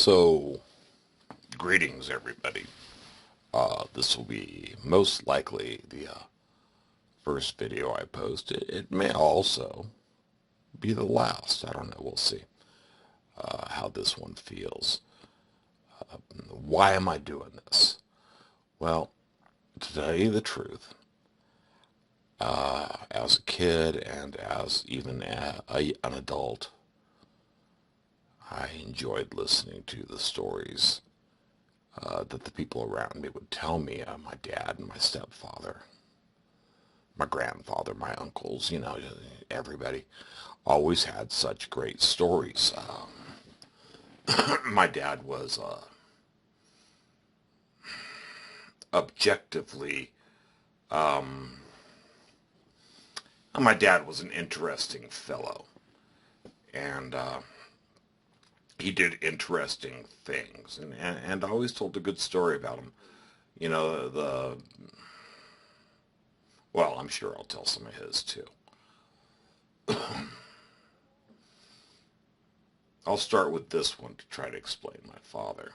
So, greetings everybody. This will be most likely the first video I post. It may also be the last. I don't know. We'll see how this one feels. Why am I doing this? Well, to tell you the truth, as a kid and as even an adult, I enjoyed listening to the stories that the people around me would tell me, my dad and my stepfather, my grandfather, my uncles, everybody always had such great stories. My dad was objectively, my dad was an interesting fellow, and he did interesting things, and always told a good story about him. Well, I'm sure I'll tell some of his too. I'll start with this one to try to explain my father.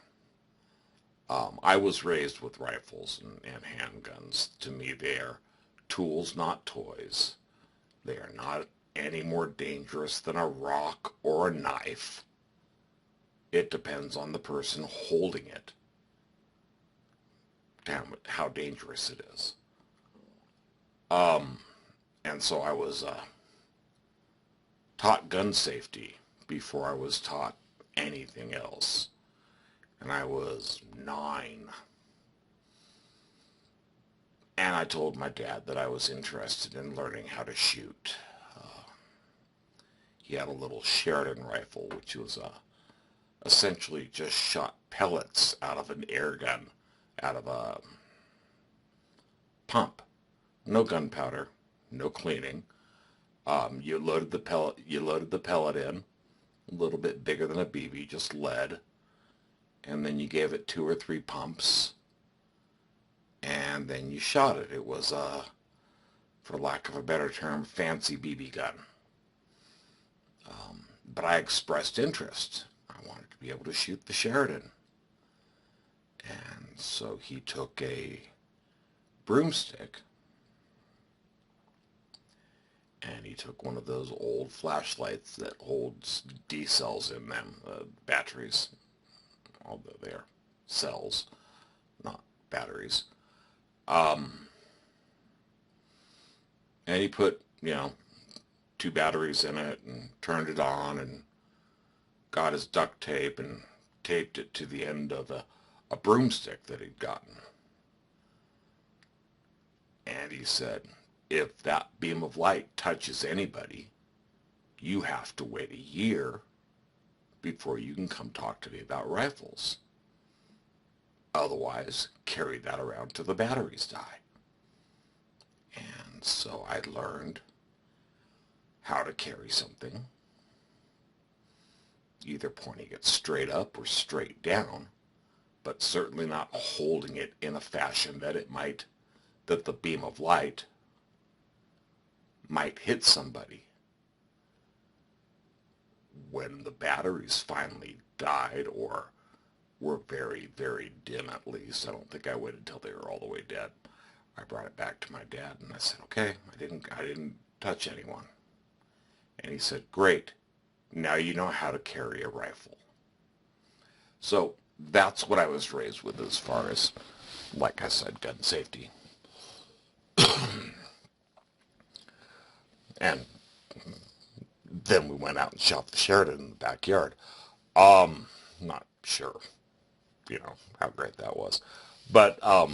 I was raised with rifles and handguns. To me, they are tools, not toys. They are not any more dangerous than a rock or a knife. It depends on the person holding it. Damn it, how dangerous it is. And so I was taught gun safety before I was taught anything else. And I was 9. And I told my dad that I was interested in learning how to shoot. He had a little Sheridan rifle, which was essentially just shot pellets out of an air gun, out of a pump. No gunpowder, no cleaning. You loaded the pellet in, a little bit bigger than a BB, just lead, and then you gave it 2 or 3 pumps, and then you shot it. It was for lack of a better term, fancy BB gun. But I expressed interest. I wanted to be able to shoot the Sheridan. And so he took a broomstick and he took one of those old flashlights that holds D cells in them, batteries, although they're cells, not batteries. And he put, 2 batteries in it and turned it on and got his duct tape and taped it to the end of a broomstick that he'd gotten. And he said, if that beam of light touches anybody, you have to wait a year before you can come talk to me about rifles. Otherwise, carry that around till the batteries die. And so I learned how to carry something, either pointing it straight up or straight down, but certainly not holding it in a fashion that the beam of light might hit somebody. When the batteries finally died, or were very, very dim at least, I don't think I waited until they were all the way dead, I brought it back to my dad and I said, okay, I didn't touch anyone. And he said, great, now you know how to carry a rifle. So that's what I was raised with as far as, like I said, gun safety. And then we went out and shot the Sheridan in the backyard. Not sure, how great that was. But, that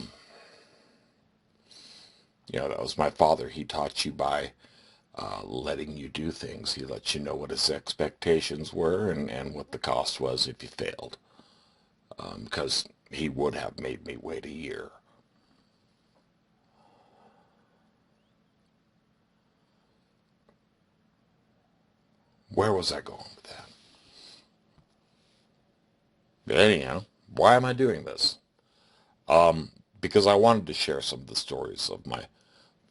was my father. He taught you by letting you do things. He let you know what his expectations were and what the cost was if you failed. Because he would have made me wait a year. Where was I going with that? But anyhow, why am I doing this? Because I wanted to share some of the stories of my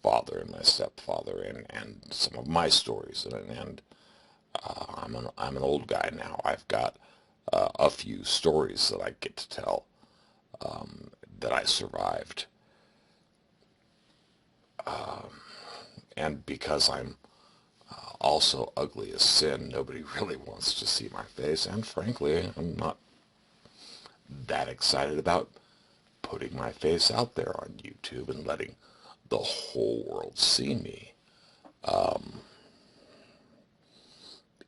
father and my stepfather and some of my stories. And I'm an old guy now. I've got a few stories that I get to tell that I survived. And because I'm also ugly as sin, nobody really wants to see my face. And frankly, I'm not that excited about putting my face out there on YouTube and letting the whole world see me.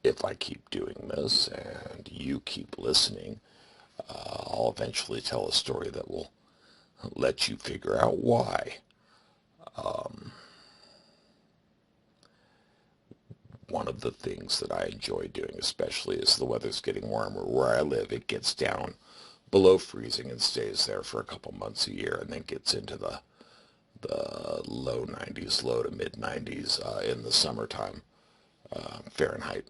If I keep doing this and you keep listening, I'll eventually tell a story that will let you figure out why. One of the things that I enjoy doing, especially as the weather's getting warmer where I live, it gets down below freezing and stays there for a couple months a year, and then gets into the low 90s, low to mid 90s in the summertime, Fahrenheit.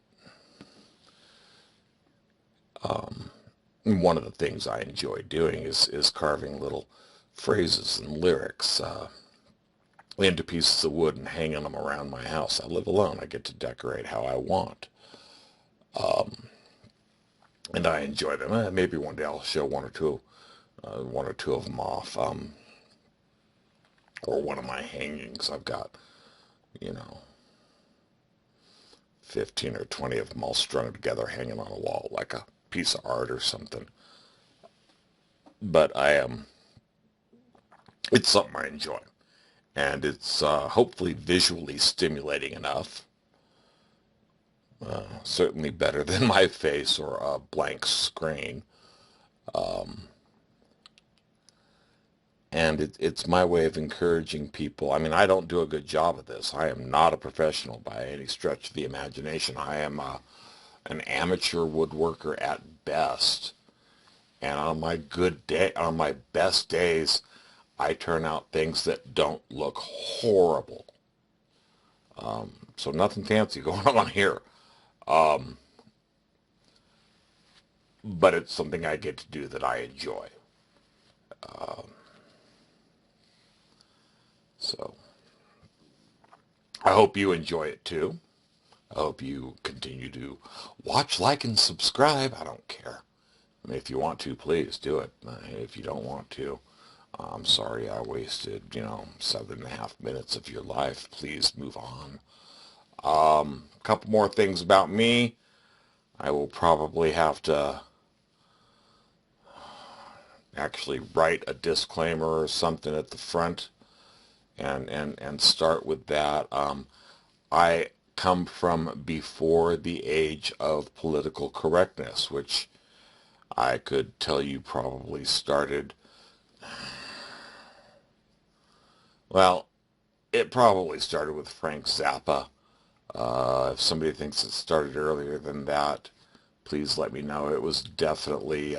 One of the things I enjoy doing is carving little phrases and lyrics into pieces of wood and hanging them around my house. I live alone. I get to decorate how I want. And I enjoy them. Maybe one day I'll show one or two of them off. Or one of my hangings. I've got, you know, 15 or 20 of them all strung together hanging on a wall like a piece of art or something. But it's something I enjoy. And it's hopefully visually stimulating enough. Certainly better than my face or a blank screen. And it's my way of encouraging people. I mean, I don't do a good job of this. I am not a professional by any stretch of the imagination. I am an amateur woodworker at best. And on my best days, I turn out things that don't look horrible. So nothing fancy going on here. But it's something I get to do that I enjoy. So I hope you enjoy it too. I hope you continue to watch, like, and subscribe. I don't care. I mean, if you want to, please do it. If you don't want to, I'm sorry I wasted, 7.5 minutes of your life. Please move on. A couple more things about me. I will probably have to actually write a disclaimer or something at the front and start with that. I come from before the age of political correctness, which I could tell you probably started, well, it probably started with Frank Zappa. If somebody thinks it started earlier than that, please let me know. It was definitely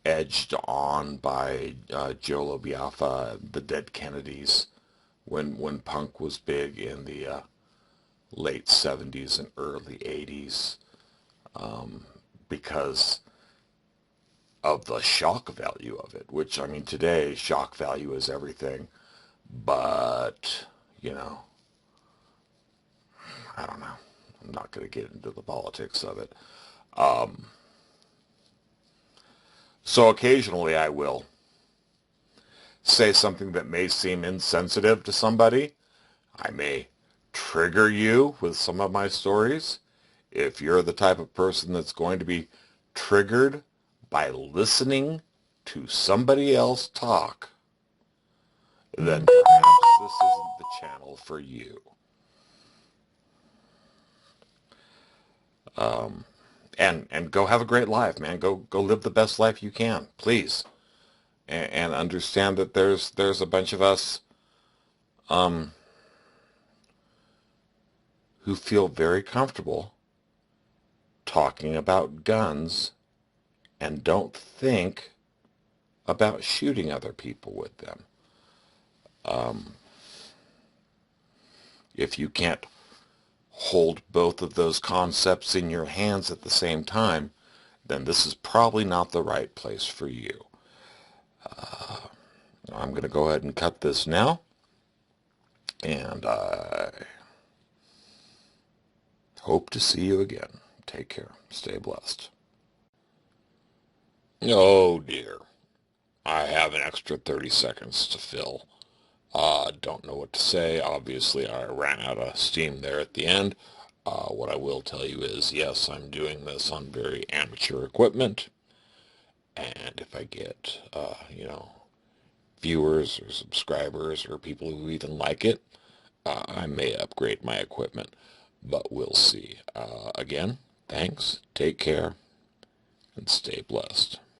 edged on by Joe LaBiaffa, the Dead Kennedys, when punk was big in the late 70s and early 80s, because of the shock value of it, which, I mean, today shock value is everything, but, I don't know. I'm not going to get into the politics of it. So occasionally I will say something that may seem insensitive to somebody. I may trigger you with some of my stories. If you're the type of person that's going to be triggered by listening to somebody else talk, then perhaps this isn't the channel for you. And go have a great life, man. Go live the best life you can, please. And understand that there's a bunch of us who feel very comfortable talking about guns and don't think about shooting other people with them. If you can't hold both of those concepts in your hands at the same time, then this is probably not the right place for you. I'm going to go ahead and cut this now, and I hope to see you again. Take care. Stay blessed. Oh dear. I have an extra 30 seconds to fill. Don't know what to say. Obviously, I ran out of steam there at the end. What I will tell you is, yes, I'm doing this on very amateur equipment. And if I get, viewers or subscribers or people who even like it, I may upgrade my equipment. But we'll see. Again, thanks, take care, and stay blessed.